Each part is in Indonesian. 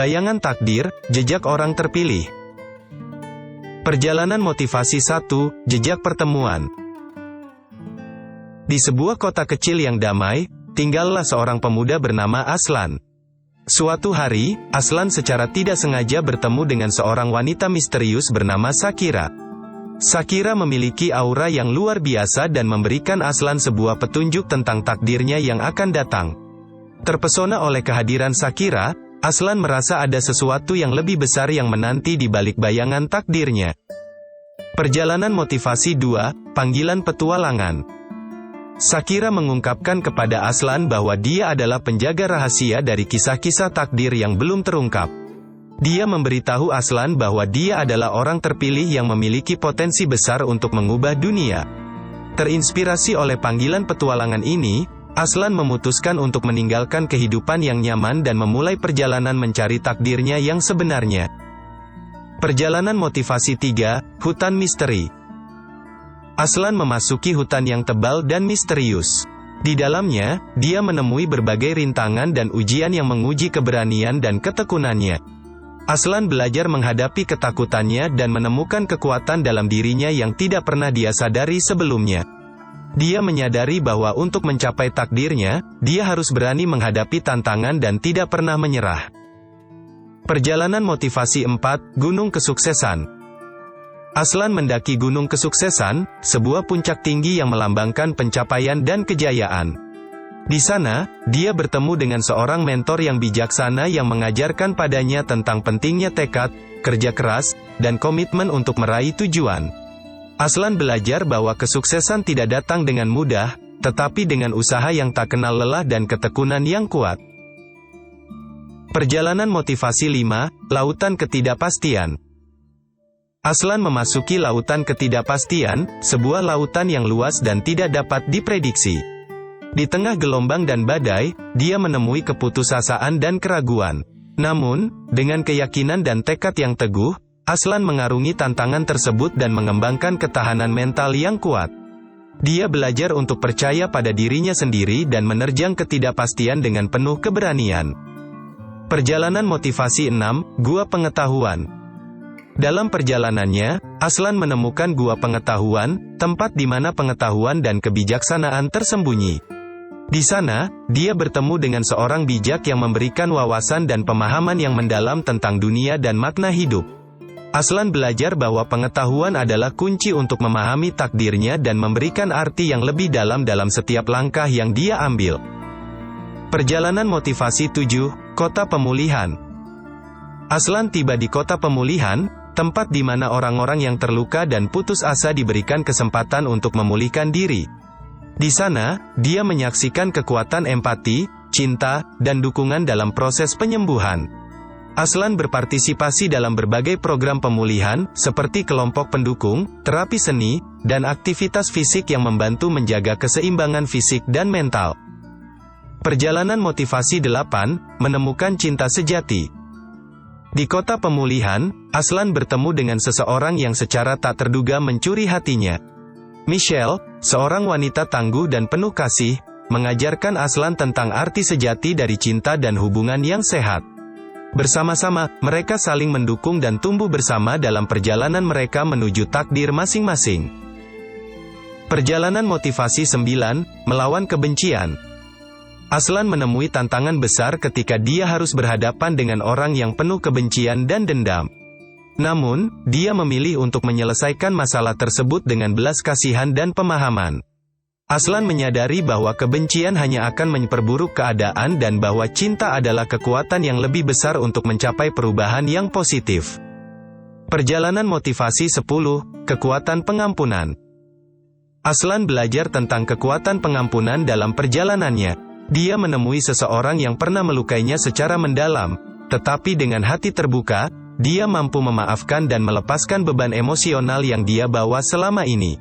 Bayangan takdir, jejak orang terpilih. Perjalanan motivasi 1, jejak pertemuan. Di sebuah kota kecil yang damai, tinggallah seorang pemuda bernama Aslan. Suatu hari, Aslan secara tidak sengaja bertemu dengan seorang wanita misterius bernama Shakira. Shakira memiliki aura yang luar biasa dan memberikan Aslan sebuah petunjuk tentang takdirnya yang akan datang. Terpesona oleh kehadiran Shakira, Aslan merasa ada sesuatu yang lebih besar yang menanti di balik bayangan takdirnya. Perjalanan motivasi 2, panggilan petualangan. Shakira mengungkapkan kepada Aslan bahwa dia adalah penjaga rahasia dari kisah-kisah takdir yang belum terungkap. Dia memberitahu Aslan bahwa dia adalah orang terpilih yang memiliki potensi besar untuk mengubah dunia. Terinspirasi oleh panggilan petualangan ini, Aslan memutuskan untuk meninggalkan kehidupan yang nyaman dan memulai perjalanan mencari takdirnya yang sebenarnya. Perjalanan motivasi 3, hutan misteri. Aslan memasuki hutan yang tebal dan misterius. Di dalamnya, dia menemui berbagai rintangan dan ujian yang menguji keberanian dan ketekunannya. Aslan belajar menghadapi ketakutannya dan menemukan kekuatan dalam dirinya yang tidak pernah dia sadari sebelumnya. Dia menyadari bahwa untuk mencapai takdirnya, dia harus berani menghadapi tantangan dan tidak pernah menyerah. Perjalanan motivasi 4, Gunung Kesuksesan. Aslan mendaki Gunung Kesuksesan, sebuah puncak tinggi yang melambangkan pencapaian dan kejayaan. Di sana, dia bertemu dengan seorang mentor yang bijaksana yang mengajarkan padanya tentang pentingnya tekad, kerja keras, dan komitmen untuk meraih tujuan. Aslan belajar bahwa kesuksesan tidak datang dengan mudah, tetapi dengan usaha yang tak kenal lelah dan ketekunan yang kuat. Perjalanan motivasi 5, Lautan Ketidakpastian. Aslan memasuki Lautan Ketidakpastian, sebuah lautan yang luas dan tidak dapat diprediksi. Di tengah gelombang dan badai, dia menemui keputusasaan dan keraguan. Namun, dengan keyakinan dan tekad yang teguh, Aslan mengarungi tantangan tersebut dan mengembangkan ketahanan mental yang kuat. Dia belajar untuk percaya pada dirinya sendiri dan menerjang ketidakpastian dengan penuh keberanian. Perjalanan motivasi 6, Gua Pengetahuan. Dalam perjalanannya, Aslan menemukan gua pengetahuan, tempat di mana pengetahuan dan kebijaksanaan tersembunyi. Di sana, dia bertemu dengan seorang bijak yang memberikan wawasan dan pemahaman yang mendalam tentang dunia dan makna hidup. Aslan belajar bahwa pengetahuan adalah kunci untuk memahami takdirnya dan memberikan arti yang lebih dalam setiap langkah yang dia ambil. Perjalanan motivasi 7, Kota Pemulihan. Aslan tiba di Kota Pemulihan, tempat di mana orang-orang yang terluka dan putus asa diberikan kesempatan untuk memulihkan diri. Di sana, dia menyaksikan kekuatan empati, cinta, dan dukungan dalam proses penyembuhan. Aslan berpartisipasi dalam berbagai program pemulihan, seperti kelompok pendukung, terapi seni, dan aktivitas fisik yang membantu menjaga keseimbangan fisik dan mental. Perjalanan motivasi 8, Menemukan Cinta Sejati. Di Kota Pemulihan, Aslan bertemu dengan seseorang yang secara tak terduga mencuri hatinya. Michelle, seorang wanita tangguh dan penuh kasih, mengajarkan Aslan tentang arti sejati dari cinta dan hubungan yang sehat. Bersama-sama, mereka saling mendukung dan tumbuh bersama dalam perjalanan mereka menuju takdir masing-masing. Perjalanan motivasi 9, Melawan Kebencian. Aslan menemui tantangan besar ketika dia harus berhadapan dengan orang yang penuh kebencian dan dendam. Namun, dia memilih untuk menyelesaikan masalah tersebut dengan belas kasihan dan pemahaman. Aslan menyadari bahwa kebencian hanya akan memperburuk keadaan dan bahwa cinta adalah kekuatan yang lebih besar untuk mencapai perubahan yang positif. Perjalanan motivasi 10, Kekuatan Pengampunan. Aslan belajar tentang kekuatan pengampunan dalam perjalanannya. Dia menemui seseorang yang pernah melukainya secara mendalam, tetapi dengan hati terbuka, dia mampu memaafkan dan melepaskan beban emosional yang dia bawa selama ini.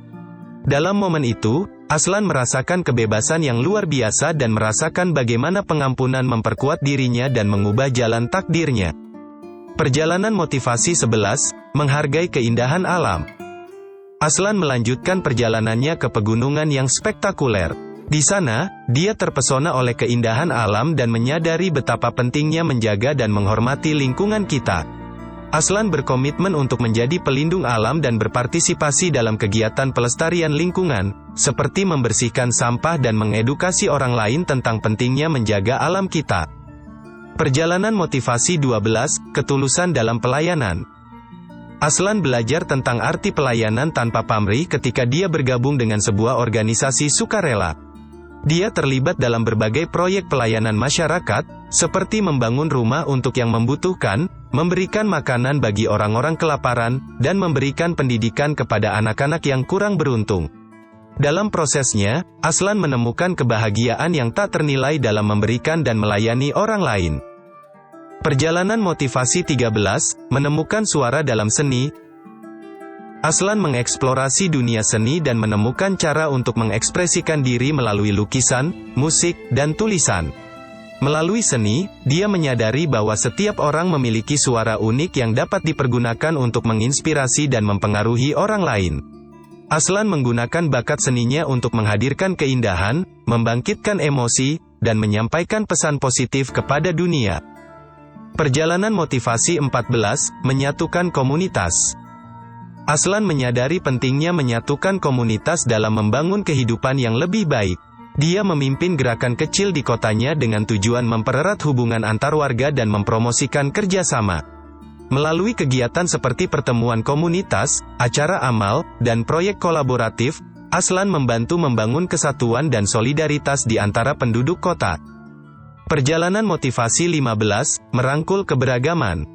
Dalam momen itu, Aslan merasakan kebebasan yang luar biasa dan merasakan bagaimana pengampunan memperkuat dirinya dan mengubah jalan takdirnya. Perjalanan motivasi 11, Menghargai Keindahan Alam. Aslan melanjutkan perjalanannya ke pegunungan yang spektakuler. Di sana, dia terpesona oleh keindahan alam dan menyadari betapa pentingnya menjaga dan menghormati lingkungan kita. Aslan berkomitmen untuk menjadi pelindung alam dan berpartisipasi dalam kegiatan pelestarian lingkungan, seperti membersihkan sampah dan mengedukasi orang lain tentang pentingnya menjaga alam kita. Perjalanan motivasi 12, ketulusan dalam pelayanan. Aslan belajar tentang arti pelayanan tanpa pamrih ketika dia bergabung dengan sebuah organisasi sukarela. Dia terlibat dalam berbagai proyek pelayanan masyarakat, seperti membangun rumah untuk yang membutuhkan, memberikan makanan bagi orang-orang kelaparan, dan memberikan pendidikan kepada anak-anak yang kurang beruntung. Dalam prosesnya, Aslan menemukan kebahagiaan yang tak ternilai dalam memberikan dan melayani orang lain. Perjalanan motivasi 13, menemukan suara dalam seni. Aslan mengeksplorasi dunia seni dan menemukan cara untuk mengekspresikan diri melalui lukisan, musik, dan tulisan. Melalui seni, dia menyadari bahwa setiap orang memiliki suara unik yang dapat dipergunakan untuk menginspirasi dan mempengaruhi orang lain. Aslan menggunakan bakat seninya untuk menghadirkan keindahan, membangkitkan emosi, dan menyampaikan pesan positif kepada dunia. Perjalanan motivasi 14, menyatukan komunitas. Aslan menyadari pentingnya menyatukan komunitas dalam membangun kehidupan yang lebih baik. Dia memimpin gerakan kecil di kotanya dengan tujuan mempererat hubungan antar warga dan mempromosikan kerjasama. Melalui kegiatan seperti pertemuan komunitas, acara amal, dan proyek kolaboratif, Aslan membantu membangun kesatuan dan solidaritas di antara penduduk kota. Perjalanan motivasi 15, merangkul keberagaman.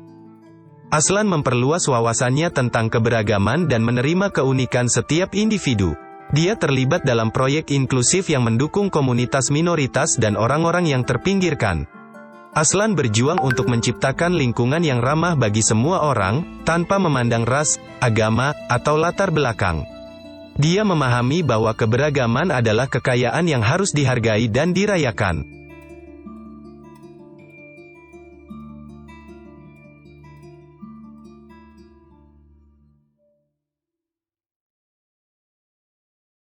Aslan memperluas wawasannya tentang keberagaman dan menerima keunikan setiap individu. Dia terlibat dalam proyek inklusif yang mendukung komunitas minoritas dan orang-orang yang terpinggirkan. Aslan berjuang untuk menciptakan lingkungan yang ramah bagi semua orang, tanpa memandang ras, agama, atau latar belakang. Dia memahami bahwa keberagaman adalah kekayaan yang harus dihargai dan dirayakan.